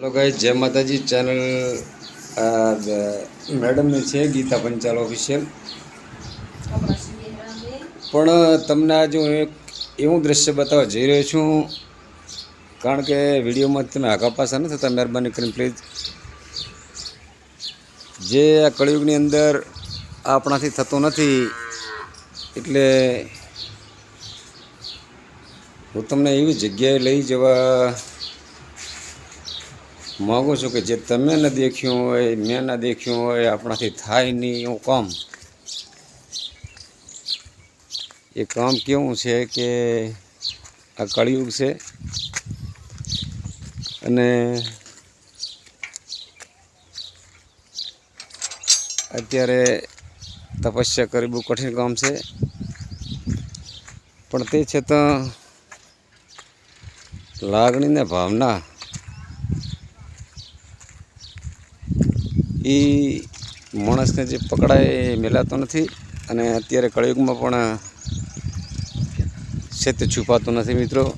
Hello guys, जय माताजी। Channel madam ने छे गीता पंचाल ऑफिशियल। पण तमने आज हूँ एक एवं दृश्य बतावा जई रह्यो छूं, कारण के विडियो में तमे आगा पासा न थता मेहरबानी करीने प्लीज। जे आ कलियुगनी अंदर आपणाथी थतो नथी एटले हूँ तमने एवी जग्याए लई जवा मांगू छूं के जे तमे न देख्युं होय, मैं न देख्युं होय, आपणाथी थाय नहीं एवुं काम। ये काम केवुं छे के आ कलियुग छे अने अत्यारे तपस्या करवी बहु कठिन काम छे, पण ते छतां लागणी ने भावना ई माणसने जे पकड़ाय मेलातो नथी। अने अत्यारे कलियुगमां पण सत्य छुपातो नथी। मित्रों,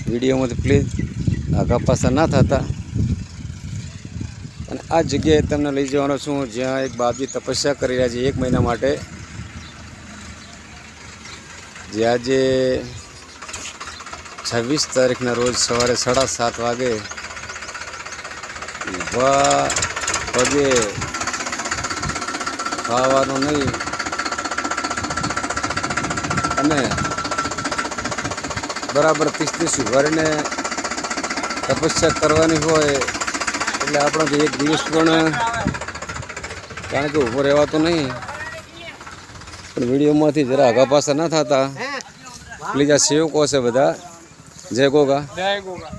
विडियो में प्लीज आगा पासा ना थता। अने आ जग्याए तमने लई जवानो छुं ज्यां एक बापजी तपस्या करी रह्या छे 1 महीना माटे। जे आजे 26 तारीखना रोज सवारे 7:30 वागे पगे खावानुं नहीं अने बराबर 30 उभारीने तपस्या करवानी होय एटले आपणाथी एक दिवस पण कारण के ऊभो रहेवातो नहीं। पण विडियो मांथी जरा आगा पासा ना थता प्लीज। आ सेवको छे बधा। जय गोगा, जय गोगा।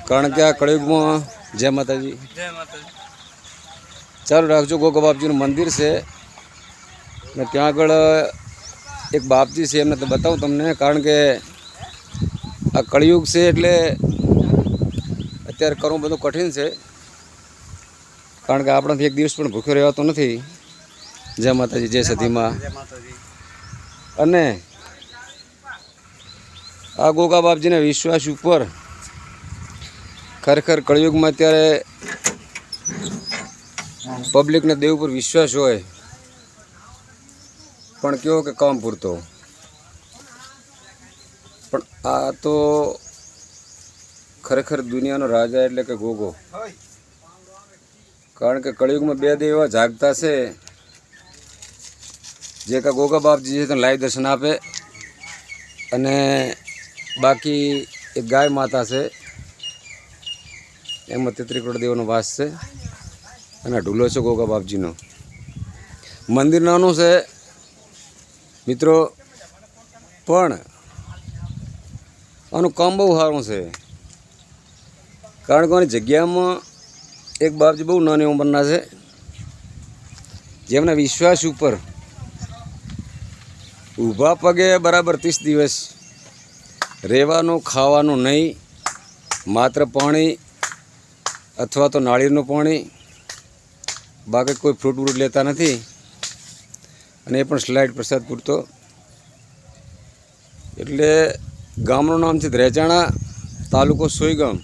कारण के आ कलियुग में जय माताजी, जय माताजी। चालू राखजो। गोगा बापजी मंदिर से मैं त्या आगळ एक बापजी से एमने तो बताऊँ तमने। कारण के आ कलियुग से एटले अत्यारे करवुं बधुं कठिन छे। कारण के आपणाथी एक दिवस पण भूख्यो रहेवातो नथी। जय माताजी, जय सती मां। अने आ गोगा बापजी ने विश्वास उपर खरेखर कलियुग में अत्यारे पब्लिक ने देव पर विश्वास होय पण केवो के काम पूरतो। पण आ तो खरेखर दुनिया नो राजा एटले के गोगो। कारण के कलियुग में 2 देव एवा जागता छे जे का गोगा बापजी छे तो लाइव दर्शन आपे। अने बाकी एक गाय माता छे एमां 33 करोड़ देवोनो वास छे। अने ढूलो छे गोगा बापजीनो। मंदिर नानुं छे मित्रों, पण आनुं काम बहु सारुं छे। कारण के आनी जग्यामां एक बापजी बहु नानी उंमરના छे जेमना विश्वास उपर ऊभा पगे बराबर 30 दिवस रहेवानुं खावानुं नहीं, मात्र पाणी अथवा तो नाळिયેરનું पाणी, बाकी कोई फ्रूट व्रूट लेता नहीं। अने पण स्लाइड प्रसाद पूरतो। एटले गामनुं नाम छे द्रेचाणा, तालुको सोयगाम,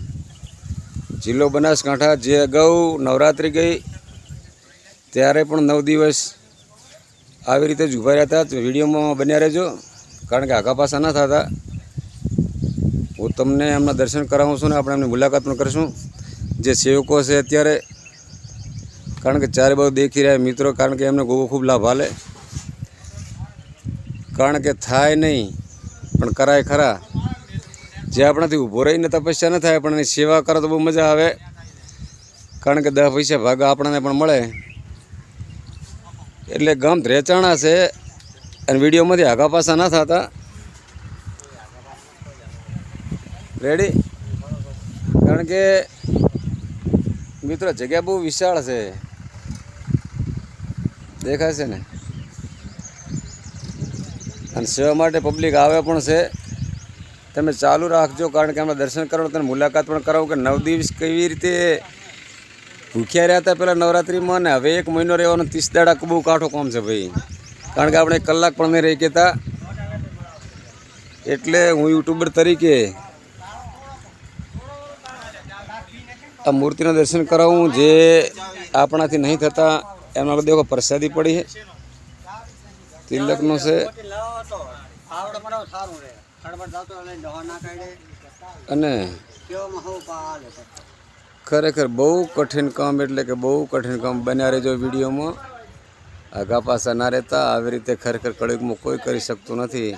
जिल्लो बनासकांठा। जे अगाऊ नवरात्रि गई त्यारे पण 9 दिवस આવી રીતે જ ઊભા રહ્યા હતા। વિડીયોમાં બન્યા રહેજો કારણ કે આઘા પાછા ના થતા। હું તમને એમના દર્શન કરાવું છું ને આપણે એમની મુલાકાત પણ કરીશું। જે સેવકો છે અત્યારે કારણ કે ચારે બાજુ દેખી રહ્યા મિત્રો, કારણ કે એમને ગોગો ખૂબ લાભ હાલે। કારણ કે થાય નહીં પણ કરાય ખરા। જે આપણાથી ઊભો રહીને તપસ્યા ન થાય પણ એની સેવા કરે તો બહુ મજા આવે। કારણ કે 10 પૈસા ભાગા આપણને પણ મળે। એટલે ગામ ધ્રેચાણા છે અને વિડીયોમાંથી આગા પાછા ના થતા। રેડી? કારણ કે મિત્રો જગ્યા બહુ વિશાળ છે, દેખાય છે ને। અને સેવા માટે પબ્લિક આવે પણ છે। તમે ચાલુ રાખજો કારણ કે આપણે દર્શન કરવાનું તને મુલાકાત પણ કરાવું કે 9 દિવસ કેવી રીતે ભૂખ્યા રહ્યા હતા પહેલાં નવરાત્રિમાં ને હવે 1 મહિનો રહેવાનો 30 દાડા બહુ કાઠો કામ છે ભાઈ। કારણ કે આપણે 1 કલાક પણ નહીં રહી કહેતા। એટલે હું યુટ્યુબર તરીકે આ મૂર્તિના દર્શન કરાવું જે આપણાથી નહીં થતા એમાં દેખો પ્રસાદી પડી છે તિલકનો છે અને ખરેખર બહુ કઠિન કામ એટલે કે બહુ કઠિન કામ બન્યા રહેજો વિડીયોમાં આગા પાછા ના રહેતા આવી રીતે ખરેખર કળયુગમાં કોઈ કરી શકતું નથી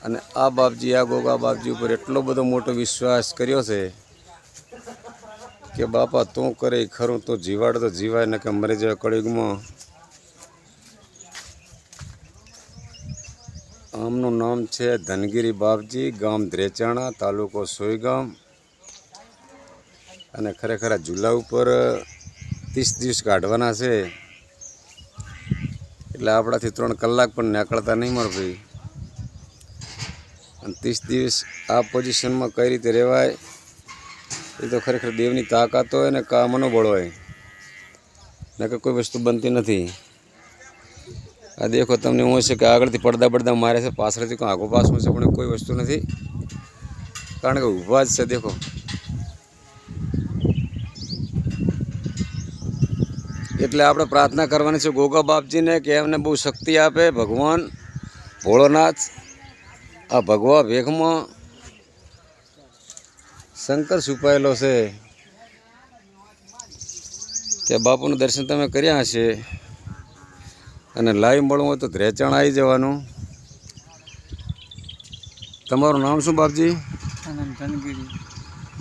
અને આ બાપજી આ ગોગા બાપજી ઉપર એટલો બધો મોટો વિશ્વાસ કર્યો છે કે બાપા તું કરે ખરું તો જીવાડ તો જીવાય ને કે મરી જાય કળયુગમાં આમનું નામ છે ધનગીરી બાપજી ગામ ધ્રેચાણા તાલુકો સોયગામ અને ખરેખર આ ઝૂલા ઉપર 30 દિવસ કાઢવાના છે એટલે આપણાથી 3 કલાક પણ નીકળતા નહીં મારો ભાઈ અને 30 દિવસ આ પોઝિશનમાં કઈ રીતે રહેવાય એ તો ખરેખર દેવની તાકાત હોય ને કા મનોબળ હોય ને કે કોઈ વસ્તુ બનતી નથી આ દેખો તમને હું છે કે આગળથી પડદા મારે છે પાછળથી કોઈ આગો પાછું છે પણ કોઈ વસ્તુ નથી કારણ કે ઊભા જ છે દેખો એટલે આપણે પ્રાર્થના કરવાની છે ગોગા બાપજીને કે એમને બહુ શક્તિ આપે ભગવાન ભોળોનાથ આ ભગવા વેગમાં શંકર છુપાયેલો છે ત્યાં બાપુનું દર્શન તમે કર્યા હશે અને લાઈવ મળવું હોય તો ધ્રેચાણા આવી જવાનું તમારું નામ શું બાપજી ધનગીરી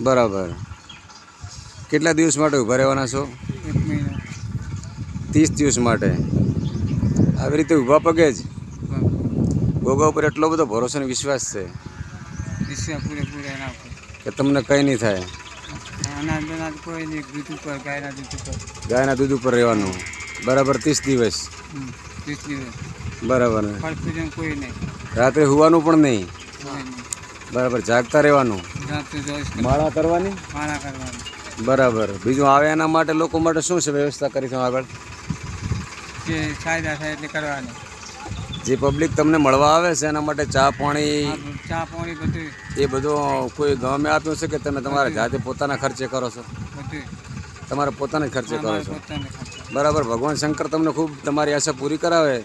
બરાબર કેટલા દિવસ માટે ઊભા રહેવાના છો 30 દિવસ માટે આવી રીતે ઊભા પગે જ ગોગા ઉપર એટલો બધો ભરોસો અને વિશ્વાસ છે કે તમને કંઈ નહીં થાય ગાયના દૂધ ઉપર રહેવાનું બરાબર 30 દિવસ બરાબર રાત્રે સુવાનું પણ નહીં બરાબર જાગતા રહેવાનું માળા કરવાની બરાબર બીજું આવે એના માટે લોકો માટે શું છે વ્યવસ્થા કરી છે આગળ જે ફાયદા થાય એટલે કરવાની જે પબ્લિક તમને મળવા આવે છે એના માટે ચા પાણી બધું એ બધું કોઈ ગામે આપ્યું છે કે તમે તમારા જાતે પોતાના ખર્ચે કરો છો તમારે પોતાના ખર્ચે કરો છો બરાબર ભગવાન શંકર તમને ખૂબ તમારી આશા પૂરી કરાવે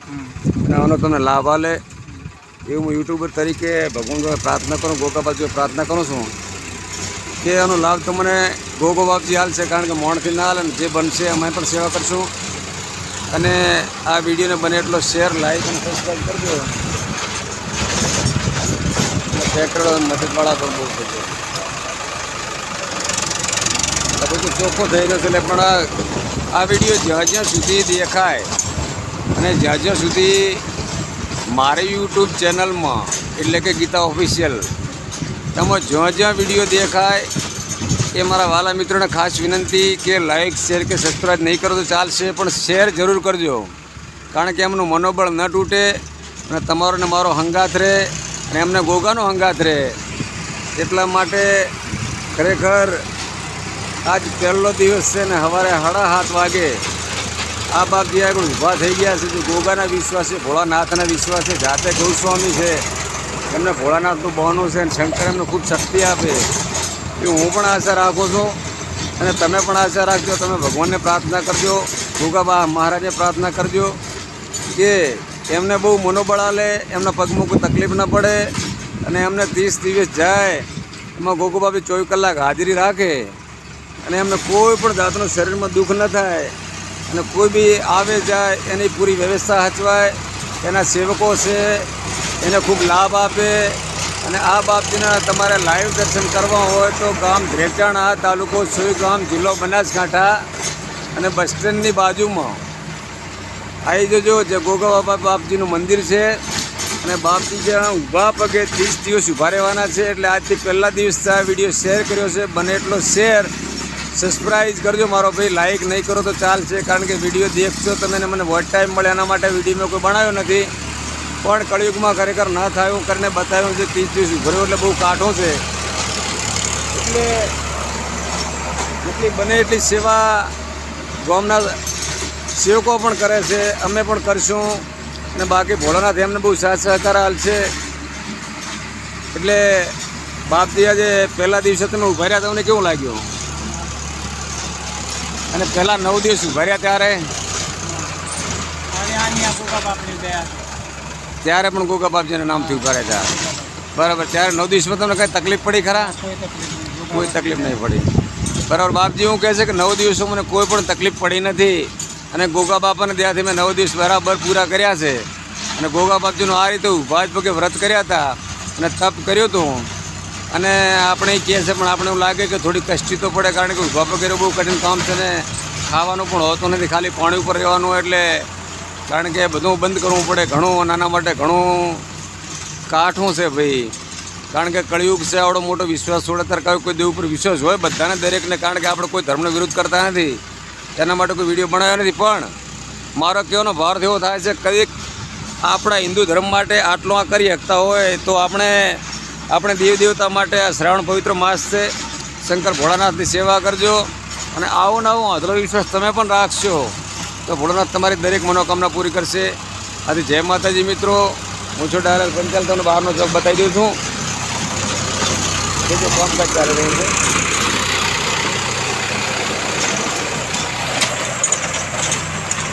અને આનો તમને લાભ આલે એવું હું યુટ્યુબર તરીકે ભગવાન પ્રાર્થના કરું ગોગા બાપજી પ્રાર્થના કરું છું કે આનો લાભ તમને ગોગા બાપજી હાલશે કારણ કે મોણથી ના હાલે ને જે બનશે અમે પણ સેવા કરશું અને આ વિડીયોને બને એટલો શેર લાઈક અને સબસ્ક્રાઈબ કરજો ટ્રેક્ટર મદદવાળા પણ બહુ થશે બધું ચોખ્ખો થઈ રહ્યો છે એટલે પણ આ વિડીયો જ્યાં સુધી દેખાય અને જ્યાં સુધી મારી યુટ્યુબ ચેનલમાં એટલે કે ગીતા ઓફિશિયલ તમે જ્યાં વિડીયો દેખાય એ મારા વાલા મિત્રોને ખાસ વિનંતી કે લાઈક શેર કે સબસ્ક્રાઈબ નહીં કરો તો ચાલશે પણ શેર જરૂર કરજો કારણ કે એમનું મનોબળ ન તૂટે અને તમારો ને મારો હંગાથ રહે અને એમને ગોગાનો હંગાથ રહે એટલા માટે ખરેખર આજ પહેલો દિવસ છે ને સવારે 7:30 વાગે આ બાપજી આગળ ઊભા થઈ ગયા છે જો ગોગાના વિશ્વાસે ભોળાનાથના વિશ્વાસે જાતે ગૌસ્વામી છે એમને ભોળાનાથનું બહાનું છે અને શંકર એમને ખૂબ શક્તિ આપે એ હું પણ આશા રાખું છું અને તમે પણ આશા રાખજો તમે ભગવાનને પ્રાર્થના કરજો ગોગા મહારાજને પ્રાર્થના કરજો કે એમને બહુ મનોબળ આલે એમના પગમાં કોઈ તકલીફ ન પડે અને એમને 30 દિવસ જાય એમાં ગોગા બાપજી 24 કલાક હાજરી રાખે અને એમને કોઈ પણ જાતનું શરીરમાં દુઃખ ન થાય અને કોઈ બી આવે જાય એની પૂરી વ્યવસ્થા હચવાય એના સેવકો છે એને ખૂબ લાભ આપે અને આ બાપજીના તમારે લાઈવ દર્શન કરવા હોય તો ગામ ધ્રેચાણા તાલુકો સોયગામ જિલ્લો બનાસકાંઠા અને બસ સ્ટેન્ડની બાજુમાં આવી જજો જે ગોગા બાપજીનું મંદિર છે અને બાપજી જ્યાં ઊભા પગે 30 દિવસ ઊભા રહેવાના છે એટલે આજથી પહેલા દિવસ આ વિડીયો શેર કર્યો છે બને એટલો શેર સબસ્ક્રાઈબ કરજો મારો ભાઈ લાઈક નહીં કરો તો ચાલશે કારણ કે વિડીયો દેખશો તમે મને વોટ ટાઈમ મળે એના માટે વિડીયો મેં કોઈ બનાવ્યો નથી પણ કળયુગમાં ખરેખર ન થાય એવું કરીને બતાવ્યું છે 30 દિવસ ભર્યો એટલે બહુ કાઠો છે એટલે જેટલી બને એટલી સેવા ગામના સેવકો પણ કરે છે અમે પણ કરશું અને બાકી ભોળાનાથ એમને બહુ સાથ સહકાર હાલશે એટલે બાપજી આજે પહેલા દિવસે તમે ઉભા રહ્યા તમને કેવું લાગ્યું? અને પહેલા 9 દિવસ ઉભા રહ્યા ત્યારે અને આની આ ભૂકા બાપની દયા ત્યારે પણ ગોગા બાપજીના નામથી ઉભા રહ્યા હતા. બરાબર. ત્યારે 9 દિવસમાં તમને કંઈ તકલીફ પડી ખરા? કોઈ તકલીફ નહીં. કોઈ તકલીફ નહીં પડી. બરાબર. બાપજી એવું કહે છે કે 9 દિવસો મને કોઈ પણ તકલીફ પડી નથી અને ગોગા બાપાને ત્યાંથી મેં 9 દિવસ બરાબર પૂરા કર્યા છે. અને ગોગા બાપજીનું આ રીતે ઊભા જ પગે વ્રત કર્યા હતા અને તપ કર્યું હતું. અને આપણે કહે છે પણ આપણે એવું લાગે કે થોડી કષ્ટી તો પડે, કારણ કે ઊભા પગે બહુ કઠિન કામ છે ને ખાવાનું પણ હોતું નથી, ખાલી પાણી ઉપર રહેવાનું. એટલે કારણ કે બધું બંધ કરવું પડે, ઘણું નાના માટે ઘણું કાઠું છે ભાઈ. કારણ કે કળિયુગ છે, આવડો મોટો વિશ્વાસ છોડે ત્યારે કોઈ દેવ ઉપર વિશ્વાસ હોય બધાને, દરેકને. કારણ કે આપણે કોઈ ધર્મનો વિરોધ કરતા નથી, તેના માટે કોઈ વિડીયો બનાવ્યો નથી. પણ મારો કહેવાનો ભાર એવો થાય છે, કદીક આપણા હિન્દુ ધર્મ માટે આટલું આ કરી શકતા હોય તો આપણે દેવ દેવતા માટે આ શ્રાવણ પવિત્ર માસ છે, શંકર ભોળાનાથની સેવા કરજો. અને આવો ને આવો અધરો વિશ્વાસ તમે પણ રાખશો તો ભોળાનાથ તમારી દરેક મનોકામના પૂરી કરશે. આથી જય માતાજી મિત્રો. હું છું ડાયરેક્ટ પંચાલ, તમને બહારનો ચોક બતાવી દઉં છું. જે કામકાજ ચાલી રહ્યું છે.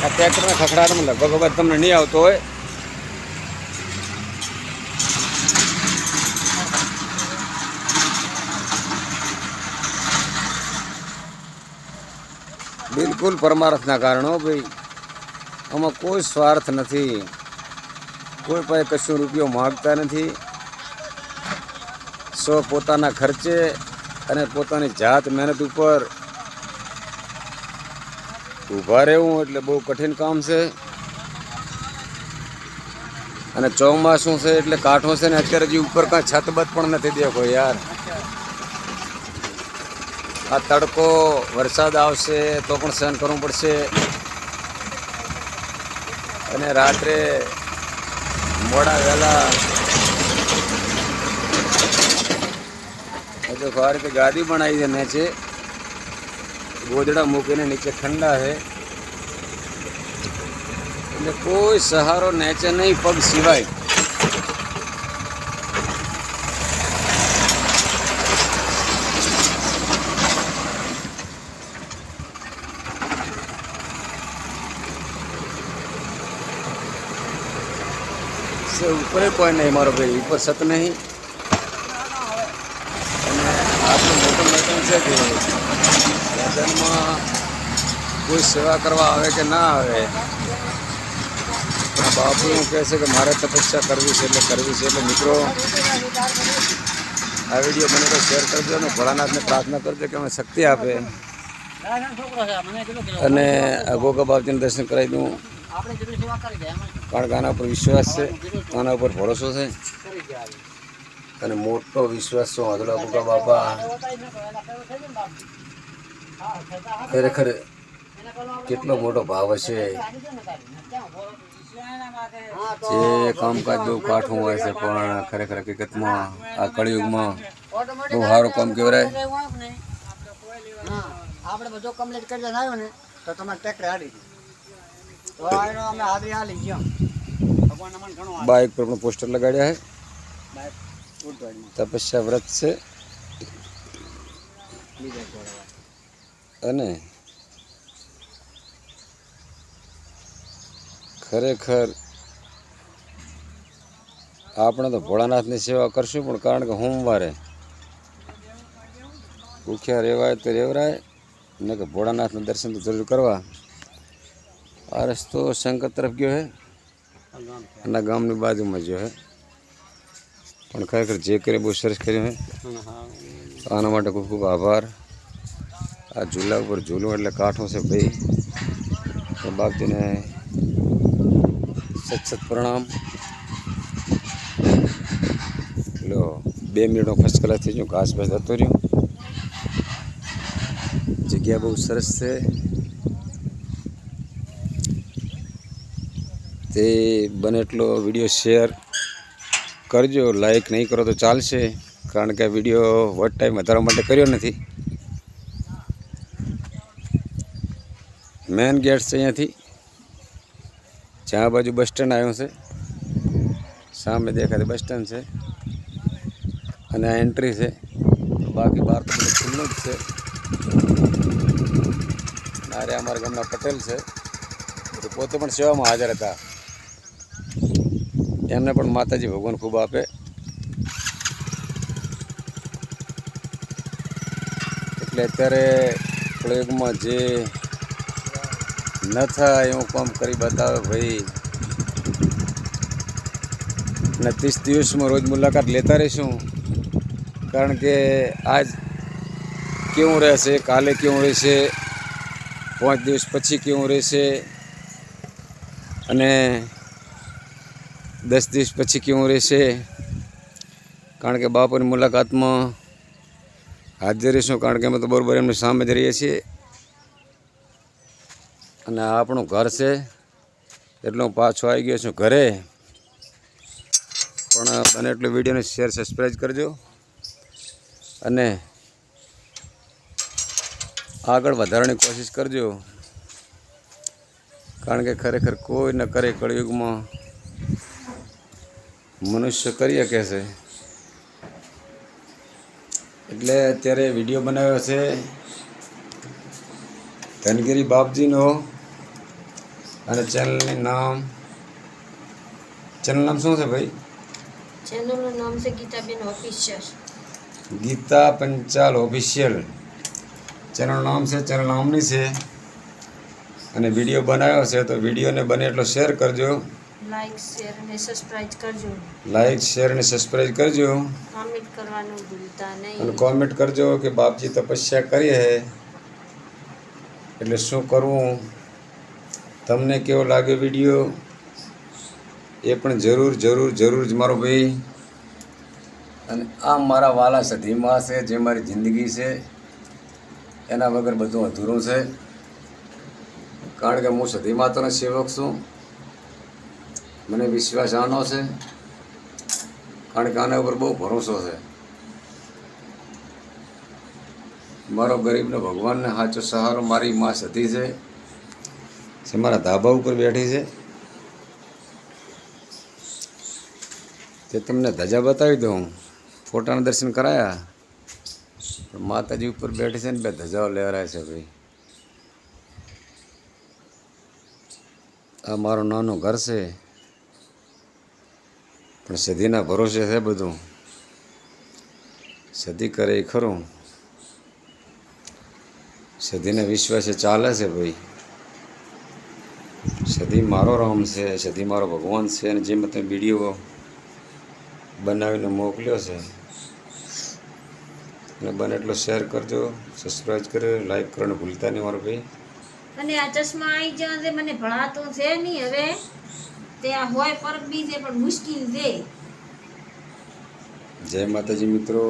આ ટ્રેક્ટરના ખખડાટમાં લગભગ અવાજ તમને નહીં આવતો હોય. બિલકુલ પરમાર્થના કારણો ભાઈ. આમાં કોઈ સ્વાર્થ નથી, કોઈ પાસે કશું રૂપિયો માગતા નથી. પોતાના ખર્ચે અને પોતાની જાત મહેનત ઉપર ઊભા રહેવું એટલે બહુ કઠિન કામ છે. અને ચોમાસું છે એટલે કાઠું છે ને અત્યારે જે ઉપર કાંઈ છત બત પણ નથી દેખો યાર. આ તડકો વરસાદ આવશે તો પણ સહન કરવું પડશે. અને રાત્રે મોડા વહેલા देखो आ રીતે ગાદી બનાવી છે નીચે, ગોદડા મૂકીને નીચે ઠંડા છે. એટલે કોઈ સહારો નીચે નહીં પગ સિવાય. ઉપર કોઈ નહીં મારો ભાઈ, ઉપર સત નહીં. આપણું મોટું મેદાન છે કે મેદાનમાં કોઈ સેવા કરવા આવે કે ના આવે, પણ બાપુ એવું કહે છે કે મારે તપસ્યા કરવી છે એટલે કરવી છે. એટલે મિત્રો આ વિડીયો બને તો શેર કરજો અને ભોળાનાથને પ્રાર્થના કરજો કે અમે શક્તિ આપે અને આ ગોગા બાપજીને દર્શન કરાવી દઉં. કારણ કે આના ઉપર વિશ્વાસ છે, આના ઉપર ભરોસો છે અને મોટો વિશ્વાસ છે. વાદળા ગોગા બાપા ખરેખર કેટલો મોટો ભાવ હશે. જે કામકાજ બહુ કાઠું હોય છે પણ ખરેખર હકીકતમાં આ કળિયુગમાં બહુ સારું કામ કહેવાય. આપણે બધું કમ્પ્લીટ કરી આવ્યો ને તો તમારે ટ્રેક્ટર હાલી તો અમે હાજરી હાલી ગયો. ભગવાન અમને ઘણો બાઇક પર પણ પોસ્ટર લગાડ્યા છે. તપસ્યા વ્રત છે અને ખરેખર આપણે તો ભોળાનાથની સેવા કરશું, પણ કારણ કે સોમવારે ભૂખ્યા રહેવાય તો રહેવરાય ને કે ભોળાનાથના દર્શન તો જરૂર કરવા. આ રસ્તો શંકર તરફ ગયો છે અને ગામની બાજુમાં ગયો છે. પણ ખરેખર જે કરે બહુ સરસ કર્યું છે. આના માટે ખૂબ ખૂબ આભાર. આ ઝૂલા ઉપર ઝૂલું એટલે કાઠું છે ભાઈ. તો બાપજીને સત પ્રણામ. લો 2 મિનિટમાં ફર્સ્ટ ક્લાસ થઈ ગયું. ઘાસ ભાસ જતો રહ્યો. જગ્યા બહુ સરસ છે. તે બને એટલો વિડીયો શેર કરજો. લાઈક નહીં કરો તો ચાલશે, કારણ કે આ વિડીયો વોટ ટાઈમ વધારવા માટે કર્યો નથી. મેન ગેટ છે અહીંયાથી, જ્યાં બાજુ બસ સ્ટેન્ડ આવ્યું છે, સામે દેખાતી બસ સ્ટેન્ડ છે. અને આ એન્ટ્રી છે. બાકી બહાર તો બધું ખુલ્લું જ છે. અરે અમારા ગામના પટેલ છે, એ પોતે પણ સેવામાં હાજર હતા. એમને પણ માતાજી ભગવાન ખૂબ આપે. એટલે અત્યારે કળયુગમાં જે ન થાય એવું કામ કરી બતાવે ભાઈ. અને 30 દિવસમાં રોજ મુલાકાત લેતા રહીશું, કારણ કે આજ કેવું રહેશે, કાલે કેવું રહેશે, 5 દિવસ પછી કેવું રહેશે અને 10 દિવસ પછી કેવું રહેશે. કારણ કે બાપુની મુલાકાતમાં હાજર રહીશું, કારણ કે અમે તો બરોબર એમની સામે જ રહીએ છીએ. અને આ આપણું ઘર છે, એટલે હું પાછો આવી ગયો છું ઘરે. પણ બને એટલો વિડીયોને શેર સબસ્ક્રાઈબ કરજો અને આગળ વધારવાની કોશિશ કરજો. કારણ કે ખરેખર કોઈ ન કરે કળયુગમાં મનુષ્ય કરી શકે છે. એટલે અત્યારે વિડીયો બનાવ્યો છે ધનગીરી બાપજીનો, અને ચેનલનું નામ શું છે ભાઈ? ચેનલનું નામ છે ગીતાબેન ઓફિશિયલ. ગીતા પંચાલ ઓફિશિયલ ચેનલનું નામ છે. ચેનલ નામની છે અને વિડીયો બનાવ્યો છે, તો વિડીયોને બને એટલો શેર કરજો. લાઈક શેર અને સબસ્ક્રાઇબ કરજો. લાઈક શેર અને સબસ્ક્રાઈબ કરજો. કોમેન્ટ કરવાનું ભૂલતા અને નહીં. કોમેન્ટ કરજો કે બાપજી તપસ્યા કરી હે, એટલે શું કરવું, તમને કેવો લાગ્યો વિડીયો એ પણ જરૂર જરૂર જરૂર જ મારો ભાઈ. અને આ મારા વાલા સધીમાં છે, જે મારી જિંદગી છે, એના વગર બધું અધૂરું છે. કારણ કે હું સધી માતાનો સેવક છું. મને વિશ્વાસ આનો છે, કારણ કે આના ઉપર બહુ ભરોસો છે. મારો ગરીબનો ભગવાનને સાચો સહારો મારી માં સધી છે, જે મારા ધાબા ઉપર બેઠી છે. તે તમને ધજા બતાવી દઉં. ફોટાના દર્શન કરાયા, પણ માતાજી ઉપર બેઠી છે ને 2 ધજાઓ લહેરાય છે ભાઈ. આ મારું નાનું ઘર છે, પણ સધીના ભરોસે છે બધું. સધી કરે એ ખરું, સધીને વિશ્વાસે ચાલે છે ભાઈ. સધી મારો રામ છે, સધી મારો ભગવાન છે. અને જે મેં તમે વિડીયો બનાવીને મોકલ્યો છે, અને બને એટલો શેર કરજો, સબસ્ક્રાઈબ કરજો, લાઈક કરવાનું ભૂલતા નહીં મારો ભાઈ. અને આ ચશ્મા આવી જવા છે, મને ભણાતું છે નહીં હવે. તે આ હોય પર બી છે, પણ મુશ્કેલ છે. જય માતાજી મિત્રો,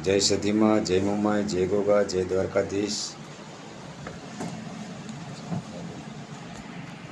જય સધીમાં, જય મમ્માઈ, જય ગોગા, જય દ્વારકાધીશ.